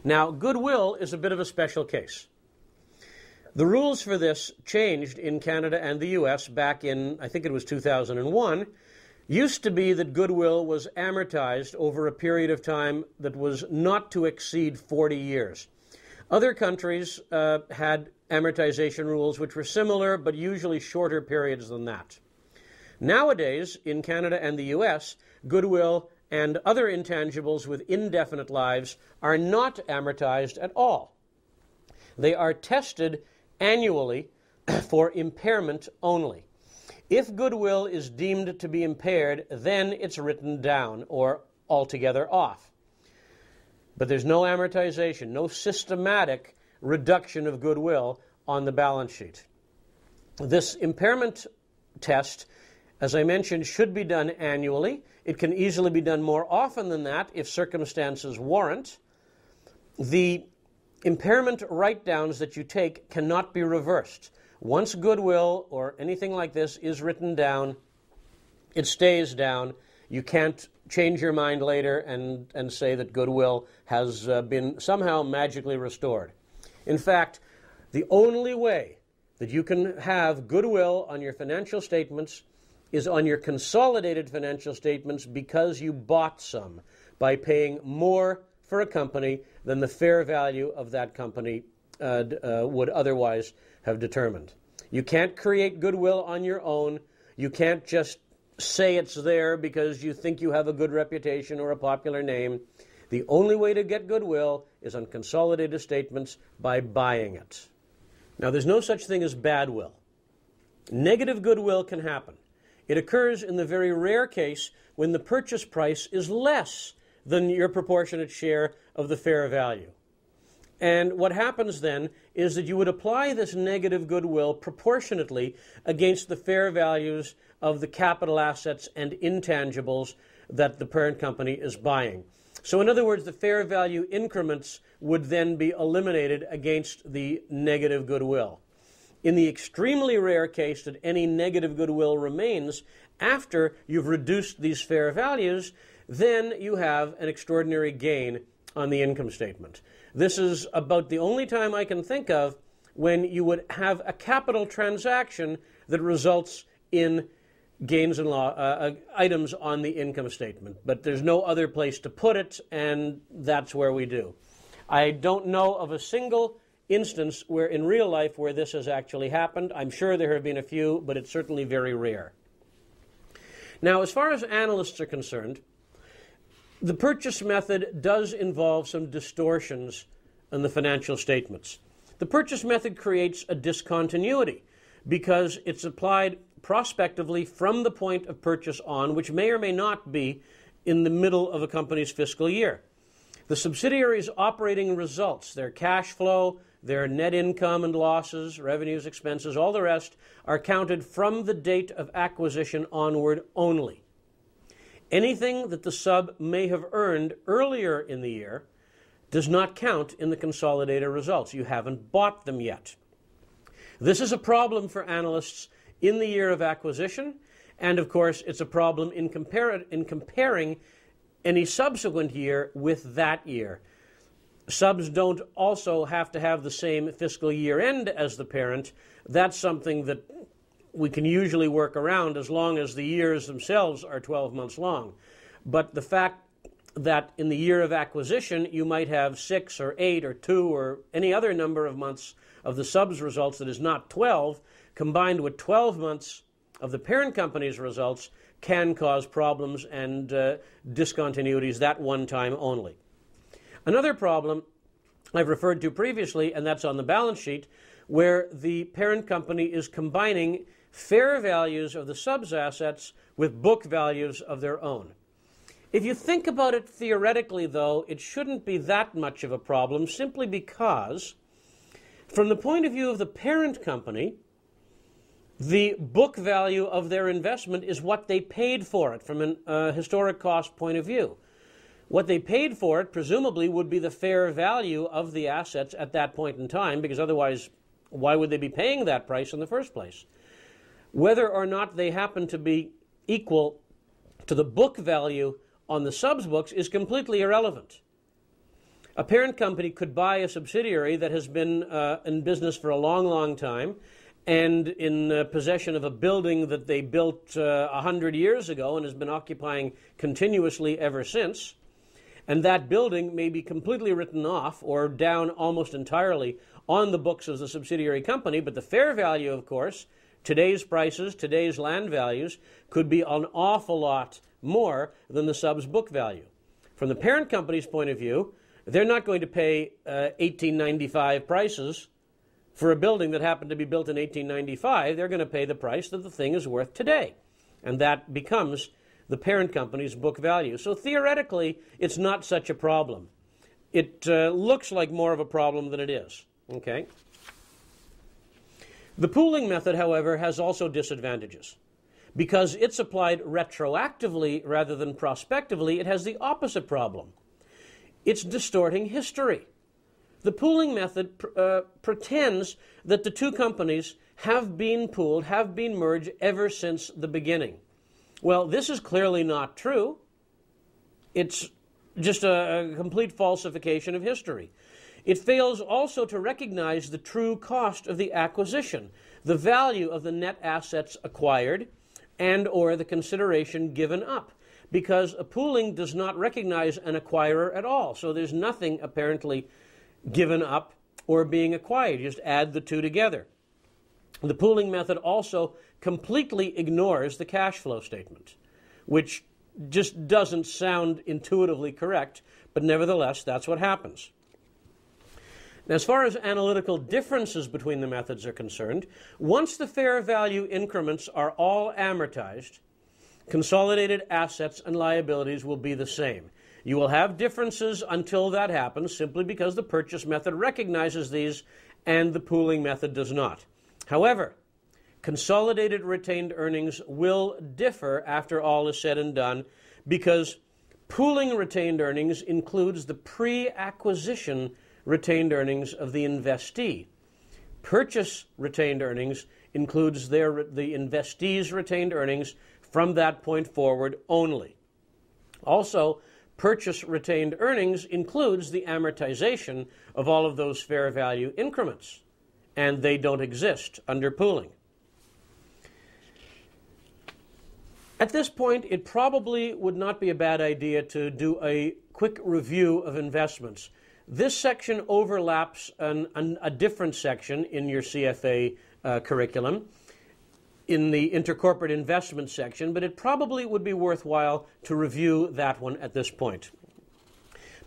Now, goodwill is a bit of a special case. The rules for this changed in Canada and the US back in, I think it was 2001. Used to be that goodwill was amortized over a period of time that was not to exceed 40 years. Other countries had amortization rules which were similar, but usually shorter periods than that. Nowadays, in Canada and the US, goodwill and other intangibles with indefinite lives are not amortized at all. They are tested annually for impairment only. If goodwill is deemed to be impaired, then it's written down or altogether off. But there's no amortization, no systematic reduction of goodwill on the balance sheet. This impairment test, as I mentioned, should be done annually. It can easily be done more often than that if circumstances warrant. The impairment write-downs that you take cannot be reversed. Once goodwill or anything like this is written down, it stays down. You can't change your mind later and say that goodwill has been somehow magically restored. In fact, the only way that you can have goodwill on your financial statements is on your consolidated financial statements because you bought some by paying more for a company than the fair value of that company would otherwise have determined. You can't create goodwill on your own. You can't just say it's there because you think you have a good reputation or a popular name. The only way to get goodwill is on consolidated statements by buying it. Now, there's no such thing as bad will. Negative goodwill can happen. It occurs in the very rare case when the purchase price is less than your proportionate share of the fair value. And what happens then is that you would apply this negative goodwill proportionately against the fair values of the capital assets and intangibles that the parent company is buying. So in other words, the fair value increments would then be eliminated against the negative goodwill. In the extremely rare case that any negative goodwill remains after you've reduced these fair values, then you have an extraordinary gain on the income statement. This is about the only time I can think of when you would have a capital transaction that results in gains and items on the income statement. But there's no other place to put it, and that's where we do. I don't know of a single instance where in real life where this has actually happened. I'm sure there have been a few, but it's certainly very rare. Now, as far as analysts are concerned, the purchase method does involve some distortions in the financial statements. The purchase method creates a discontinuity because it's applied prospectively from the point of purchase on, which may or may not be in the middle of a company's fiscal year. The subsidiaries' operating results, their cash flow, their net income and losses, revenues, expenses, all the rest, are counted from the date of acquisition onward only. Anything that the sub may have earned earlier in the year does not count in the consolidated results. You haven't bought them yet. This is a problem for analysts in the year of acquisition, and of course it's a problem in comparing any subsequent year with that year. Subs don't also have to have the same fiscal year end as the parent. That's something that we can usually work around as long as the years themselves are 12 months long. But the fact that in the year of acquisition you might have 6 or 8 or 2 or any other number of months of the sub's results that is not 12, combined with 12 months of the parent company's results, can cause problems and discontinuities that one time only. Another problem I've referred to previously, and that's on the balance sheet, where the parent company is combining fair values of the sub's assets with book values of their own. If you think about it theoretically, though, it shouldn't be that much of a problem, simply because, from the point of view of the parent company, the book value of their investment is what they paid for it from a historic cost point of view. What they paid for it, presumably, would be the fair value of the assets at that point in time, because otherwise, why would they be paying that price in the first place? Whether or not they happen to be equal to the book value on the sub's books is completely irrelevant. A parent company could buy a subsidiary that has been in business for a long, long time and in possession of a building that they built 100 years ago and has been occupying continuously ever since. And that building may be completely written off or down almost entirely on the books of the subsidiary company, but the fair value, of course, today's prices, today's land values, could be an awful lot more than the sub's book value. From the parent company's point of view, they're not going to pay 1895 prices for a building that happened to be built in 1895. They're going to pay the price that the thing is worth today. And that becomes the parent company's book value. So theoretically, it's not such a problem. It looks like more of a problem than it is. Okay? The pooling method, however, has also disadvantages. Because it's applied retroactively rather than prospectively, it has the opposite problem. It's distorting history. The pooling method pretends that the two companies have been pooled, have been merged ever since the beginning. Well, this is clearly not true. It's just a complete falsification of history. It fails also to recognize the true cost of the acquisition, the value of the net assets acquired, and or the consideration given up, because a pooling does not recognize an acquirer at all. So there's nothing apparently given up or being acquired. You just add the two together. The pooling method also completely ignores the cash flow statement, which just doesn't sound intuitively correct, but nevertheless, that's what happens. Now, as far as analytical differences between the methods are concerned, once the fair value increments are all amortized, consolidated assets and liabilities will be the same. You will have differences until that happens, simply because the purchase method recognizes these and the pooling method does not. However, consolidated retained earnings will differ after all is said and done, because pooling retained earnings includes the pre-acquisition retained earnings of the investee. Purchase retained earnings includes the investee's retained earnings from that point forward only. Also, purchase retained earnings includes the amortization of all of those fair value increments, and they don't exist under pooling. At this point, it probably would not be a bad idea to do a quick review of investments. This section overlaps a different section in your CFA curriculum, in the intercorporate investment section, but it probably would be worthwhile to review that one at this point.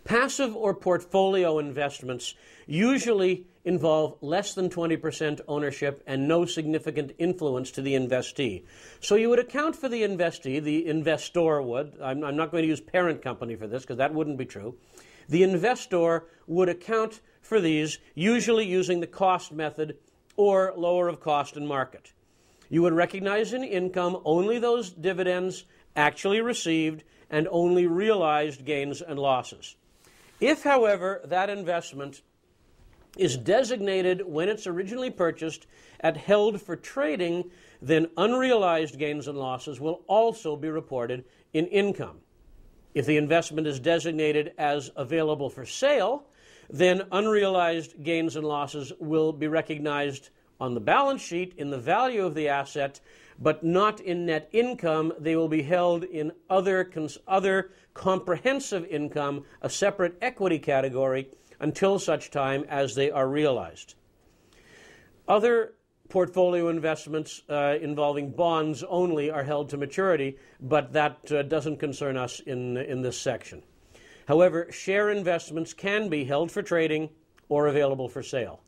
Passive or portfolio investments usually involve less than 20% ownership and no significant influence to the investee. So you would account for the investee, the investor would. I'm not going to use parent company for this because that wouldn't be true. The investor would account for these, usually using the cost method or lower of cost and market. You would recognize in income only those dividends actually received and only realized gains and losses. If, however, that investment is designated when it's originally purchased at held for trading, then unrealized gains and losses will also be reported in income. If the investment is designated as available for sale, then unrealized gains and losses will be recognized on the balance sheet in the value of the asset, but not in net income. They will be held in other comprehensive income, a separate equity category, until such time as they are realized. Other portfolio investments involving bonds only are held to maturity, but that doesn't concern us in this section. However, share investments can be held for trading or available for sale.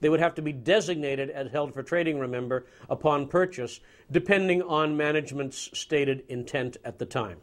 They would have to be designated as held for trading, remember, upon purchase, depending on management's stated intent at the time.